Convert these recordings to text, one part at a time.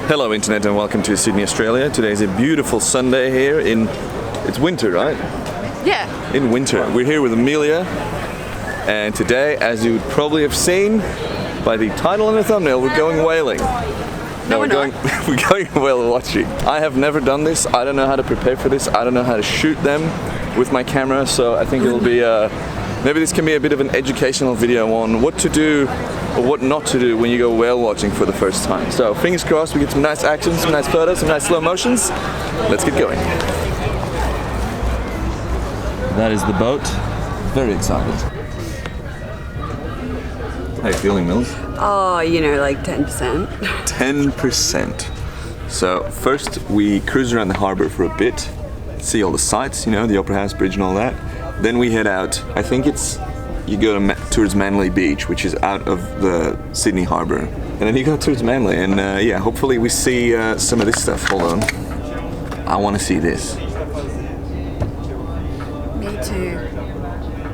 Hello internet and welcome to Sydney, Australia. Today is a beautiful Sunday here in, it's winter, right? Yeah. In winter. We're here with Amelia, and today, as you would probably have seen by the title and the thumbnail, we're going whaling. No, we're going we're going whale watching. I have never done this. I don't know how to prepare for this. I don't know how to shoot them with my camera, so I think it'll be maybe this can be a bit of an educational video on what to do or what not to do when you go whale watching for the first time. So fingers crossed we get some nice action, some nice photos, some nice slow motions. Let's get going. That is the boat. Very excited. How are you feeling, Mills? Oh, you know, like 10%. 10%. So first we cruise around the harbour for a bit, see all the sights, you know, the Opera House Bridge and all that. Then we head out. I think you go towards Manly Beach, which is out of the Sydney harbour. And then you go towards Manly and yeah, hopefully we see some of this stuff. Hold on. I want to see this. Me too.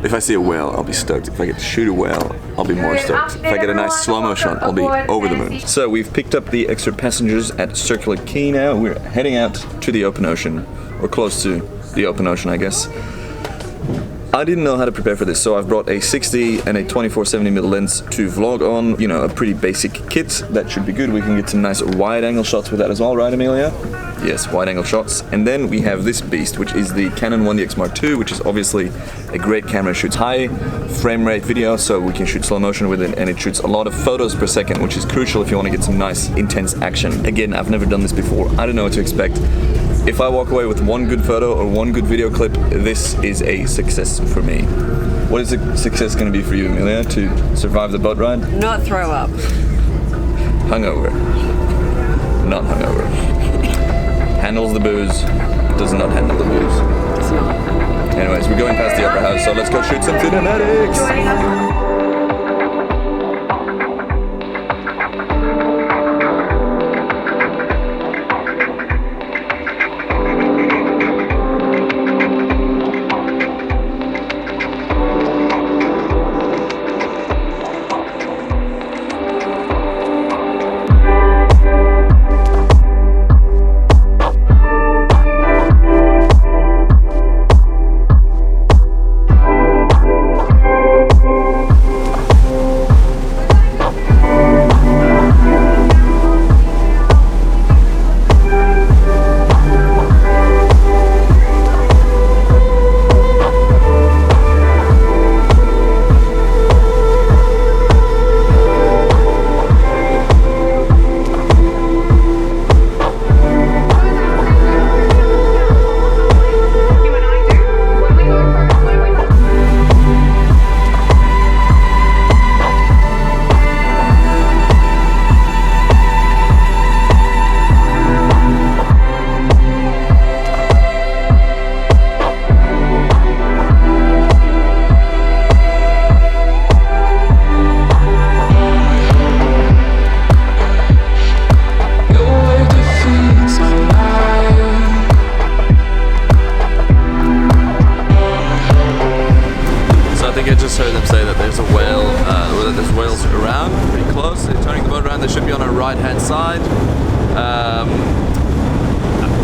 If I see a whale, I'll be stoked. If I get to shoot a whale, I'll be more stoked. If I get a nice slow-mo shot, I'll be over the moon. So we've picked up the extra passengers at Circular Quay now. We're heading out to the open ocean, or close to the open ocean, I guess. I didn't know how to prepare for this, so I've brought a 60 and a 24-70mm lens to vlog on. You know, a pretty basic kit. That should be good. We can get some nice wide-angle shots with that as well, right, Amelia? Yes, wide-angle shots. And then we have this beast, which is the Canon 1DX Mark II, which is obviously a great camera. It shoots high frame rate video, so we can shoot slow motion with it, and it shoots a lot of photos per second, which is crucial if you want to get some nice, intense action. Again, I've never done this before. I don't know what to expect. If I walk away with one good photo or one good video clip, this is a success for me. What is a success going to be for you, Amelia, to survive the boat ride? Not throw up. Hungover. Not hungover. Handles the booze, does not handle the booze. It's not. Anyways, we're going past the Opera House, so let's go shoot some cinematics!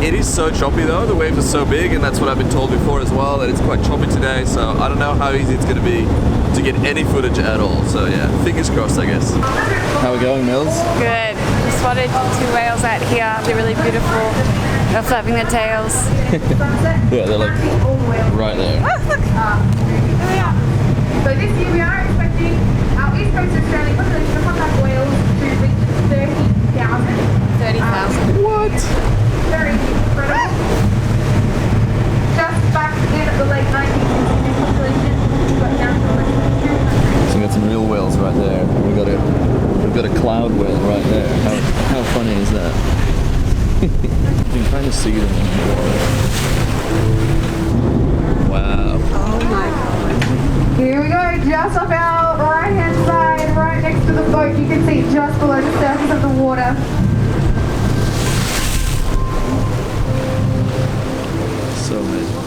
It is so choppy though, the waves are so big, and that's what I've been told before as well, that it's quite choppy today, so I don't know how easy it's going to be to get any footage at all, so yeah, fingers crossed I guess. How are we going, Mills? Good. We spotted 2 whales out here, they're really beautiful, they're flapping their tails. Yeah, they're like right there. Oh, look! There we are. So this year we are expecting our East Coast Australian population of humpback whales to reach 30,000. 30,000. What? Very incredible. Just back in the late 1960s, this population got down to less than 200. So we got some real whales right there. We've got a cloud whale right there. How funny is that? You can kind of see them. Wow. Oh my god. Here we go, just off our right hand side, right next to the boat. You can see just below the surface of the water. So amazing.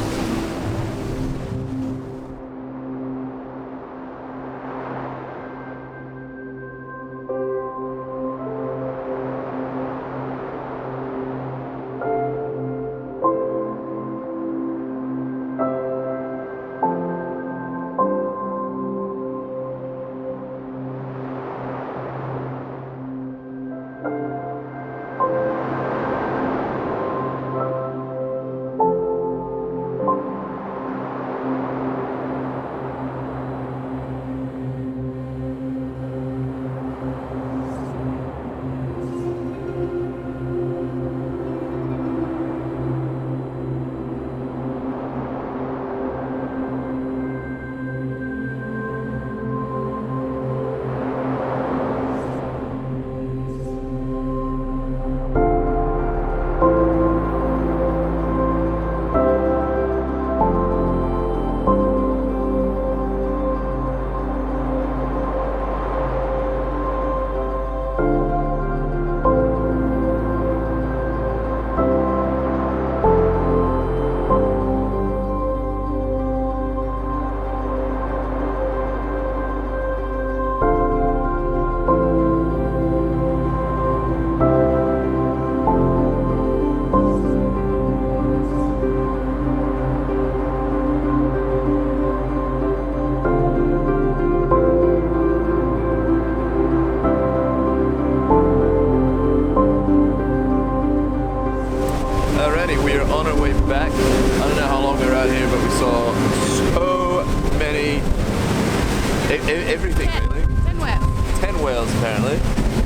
whales apparently.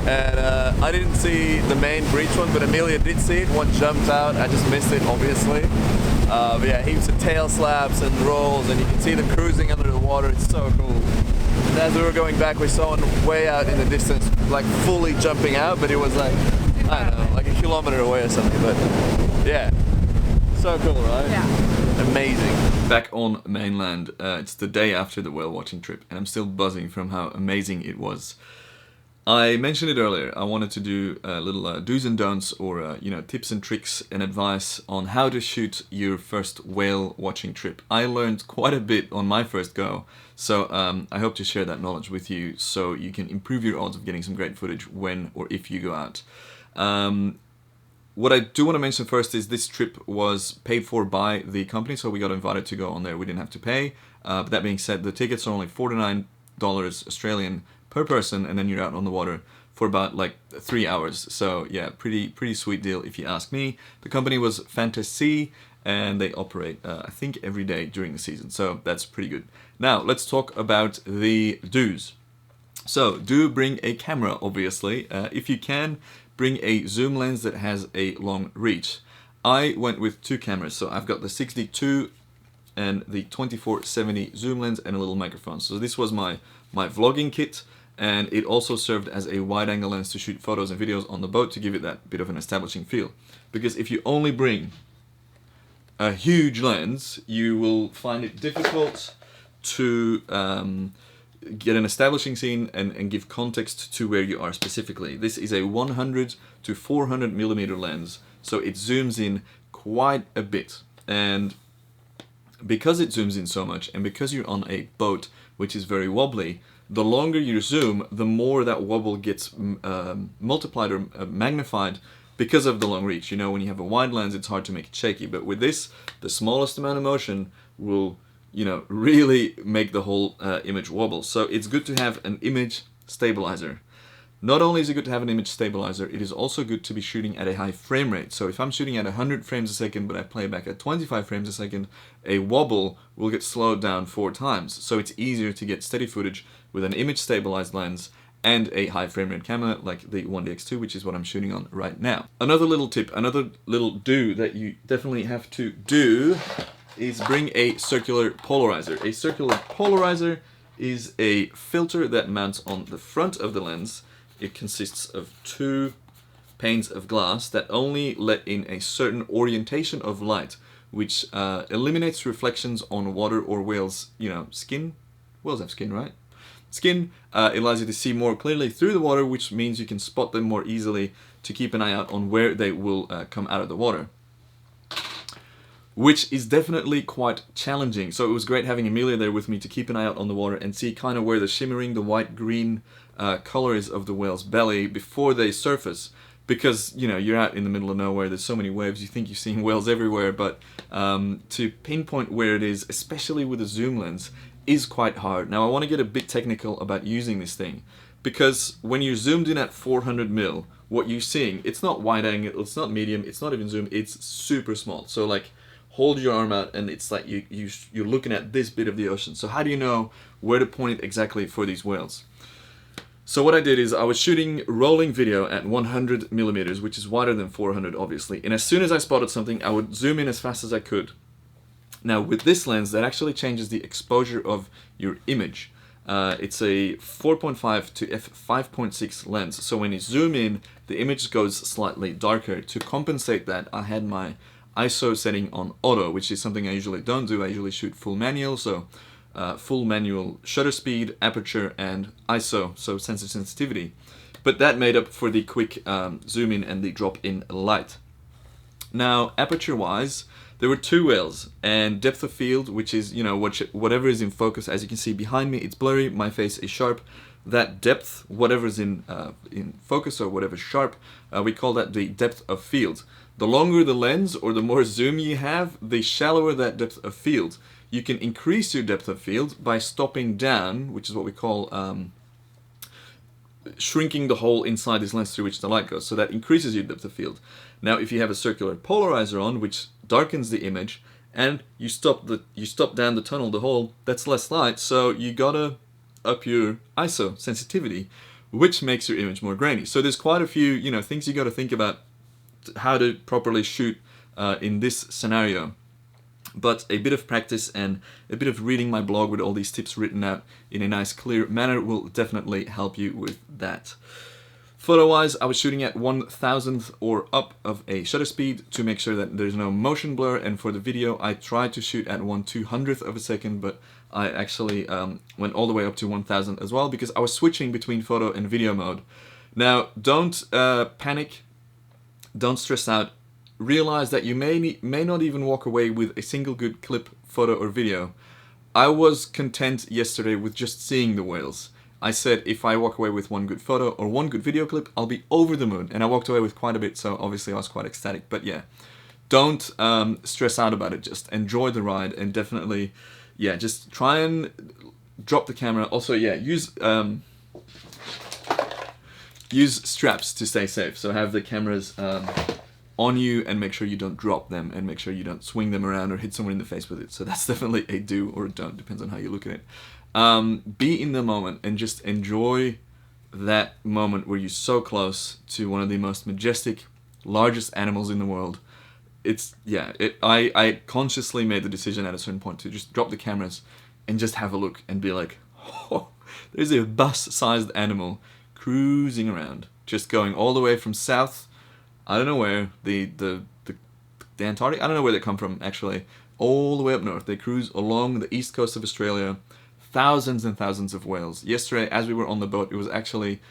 And I didn't see the main breach one, but Amelia did see it. One jumped out. I just missed it, obviously. But yeah, heaps of tail slaps and rolls, and you can see them cruising under the water. It's so cool. And as we were going back, we saw one way out in the distance, like fully jumping out, but it was like, I don't know, like a kilometer away or something. But yeah, so cool, right? Yeah. Amazing. Back on mainland, it's the day after the whale watching trip, and I'm still buzzing from how amazing it was. I mentioned it earlier, I wanted to do a little do's and don'ts, or you know, tips and tricks and advice on how to shoot your first whale watching trip. I learned quite a bit on my first go, so I hope to share that knowledge with you so you can improve your odds of getting some great footage when or if you go out. What I do want to mention first is this trip was paid for by the company, so we got invited to go on there. We didn't have to pay. But that being said, the tickets are only $49 Australian per person, and then you're out on the water for about like 3 hours. So yeah, pretty sweet deal if you ask me. The company was Fantasy, and they operate I think every day during the season, so that's pretty good. Now let's talk about the do's. So do bring a camera, obviously. If you can, bring a zoom lens that has a long reach. I went with two cameras, so I've got the 62 and the 24-70 zoom lens and a little microphone. So this was my vlogging kit, and it also served as a wide-angle lens to shoot photos and videos on the boat to give it that bit of an establishing feel. Because if you only bring a huge lens, you will find it difficult to get an establishing scene and give context to where you are specifically. This is a 100 to 400 millimeter lens, so it zooms in quite a bit. And because it zooms in so much, and because you're on a boat which is very wobbly, the longer you zoom, the more that wobble gets multiplied or magnified because of the long reach. You know, when you have a wide lens, it's hard to make it shaky, but with this, the smallest amount of motion will, you know, really make the whole image wobble. So it's good to have an image stabilizer. Not only is it good to have an image stabilizer, it is also good to be shooting at a high frame rate. So if I'm shooting at 100 frames a second, but I play back at 25 frames a second, a wobble will get slowed down 4 times. So it's easier to get steady footage with an image stabilized lens and a high frame rate camera like the 1DX2, which is what I'm shooting on right now. Another little tip, another little do that you definitely have to do is bring a circular polarizer. A circular polarizer is a filter that mounts on the front of the lens. It consists of 2 panes of glass that only let in a certain orientation of light, which eliminates reflections on water or whales, you know, skin. Whales have skin, right? Skin. It allows you to see more clearly through the water, which means you can spot them more easily to keep an eye out on where they will come out of the water, which is definitely quite challenging. So it was great having Amelia there with me to keep an eye out on the water and see kind of where the shimmering, the white-green color is of the whale's belly before they surface. Because, you know, you're out in the middle of nowhere, there's so many waves, you think you're seeing whales everywhere, but to pinpoint where it is, especially with a zoom lens, is quite hard. Now I want to get a bit technical about using this thing, because when you're zoomed in at 400 mil, what you're seeing, it's not wide angle, it's not medium, it's not even zoom, it's super small. So like, hold your arm out and it's like you're looking at this bit of the ocean. So how do you know where to point it exactly for these whales? So what I did is I was shooting rolling video at 100 millimeters, which is wider than 400 obviously. And as soon as I spotted something, I would zoom in as fast as I could. Now with this lens, that actually changes the exposure of your image. It's a 4.5 to f5.6 lens. So when you zoom in, the image goes slightly darker. To compensate that, I had my ISO setting on auto, which is something I usually don't do. I usually shoot full manual, so full manual shutter speed, aperture, and ISO, so sensor sensitivity. But that made up for the quick zoom in and the drop in light. Now, aperture wise, there were 2 whales, and depth of field, which is, you know, whatever is in focus. As you can see behind me, it's blurry, my face is sharp. That depth, whatever's in focus or whatever's sharp, we call that the depth of field. The longer the lens or the more zoom you have, the shallower that depth of field. You can increase your depth of field by stopping down, which is what we call shrinking the hole inside this lens through which the light goes. So that increases your depth of field. Now if you have a circular polarizer on, which darkens the image, and you stop down the tunnel, the hole, that's less light, so you gotta up your ISO sensitivity, which makes your image more grainy. So there's quite a few, you know, things you got to think about how to properly shoot in this scenario. But a bit of practice and a bit of reading my blog with all these tips written out in a nice clear manner will definitely help you with that. Photo-wise, I was shooting at 1,000th or up of a shutter speed to make sure that there's no motion blur, and for the video I tried to shoot at 1/200th of a second, but I actually went all the way up to 1,000 as well because I was switching between photo and video mode. Now, don't panic, don't stress out. Realize that you may not even walk away with a single good clip, photo or video. I was content yesterday with just seeing the whales. I said if I walk away with one good photo or one good video clip, I'll be over the moon, and I walked away with quite a bit, so obviously I was quite ecstatic. But yeah, don't stress out about it, just enjoy the ride, and definitely, yeah, just try and drop the camera. Also, yeah, use straps to stay safe, so have the cameras on you and make sure you don't drop them, and make sure you don't swing them around or hit someone in the face with it. So that's definitely a do or a don't, depends on how you look at it. Be in the moment and just enjoy that moment where you're so close to one of the most majestic, largest animals in the world. It's, yeah, I consciously made the decision at a certain point to just drop the cameras and just have a look and be like, oh, there's a bus-sized animal cruising around, just going all the way from south, I don't know where, the Antarctic, I don't know where they come from actually, all the way up north. They cruise along the east coast of Australia, thousands and thousands of whales. Yesterday, as we were on the boat, it was actually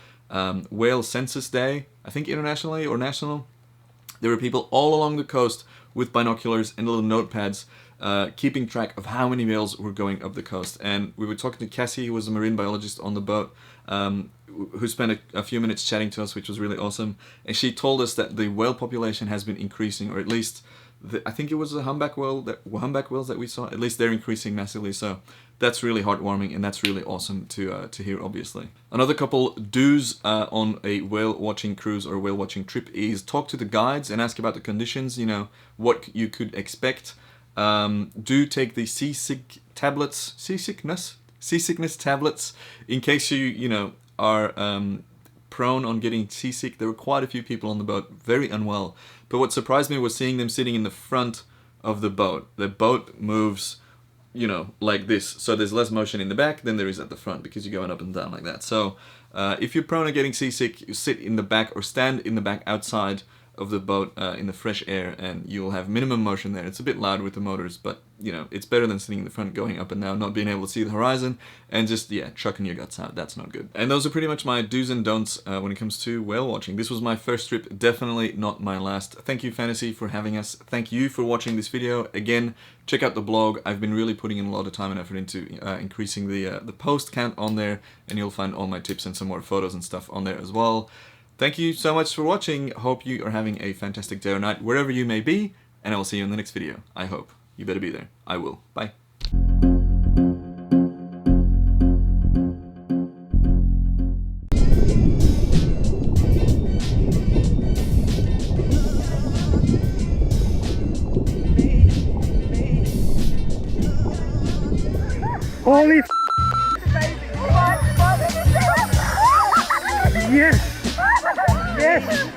whale census day, I think internationally or national. There were people all along the coast with binoculars and little notepads keeping track of how many whales were going up the coast. And we were talking to Cassie, who was a marine biologist on the boat, who spent a few minutes chatting to us, which was really awesome. And she told us that the whale population has been increasing, or at least I think it was the humpback whales that we saw. At least they're increasing massively. So that's really heartwarming, and that's really awesome to hear, obviously. Another couple do's on a whale watching cruise or whale watching trip is talk to the guides and ask about the conditions, you know, what you could expect. Do take the seasickness tablets in case you know, are prone on getting seasick. There were quite a few people on the boat very unwell, but what surprised me was seeing them sitting in the front of the boat. The boat moves, you know, like this, so there's less motion in the back than there is at the front because you're going up and down like that. So if you're prone to getting seasick, you sit in the back or stand in the back outside of the boat in the fresh air, and you'll have minimum motion there. It's a bit loud with the motors, but you know, it's better than sitting in the front going up and down, not being able to see the horizon, and just, yeah, chucking your guts out. That's not good. And those are pretty much my do's and don'ts when it comes to whale watching. This was my first trip, definitely not my last. Thank you, Fantasy, for having us. Thank you for watching this video. Again, check out the blog. I've been really putting in a lot of time and effort into increasing the post count on there, and you'll find all my tips and some more photos and stuff on there as well. Thank you so much for watching. Hope you are having a fantastic day or night, wherever you may be, and I will see you in the next video. I hope. You better be there. I will. Bye. Holy yes! Yes!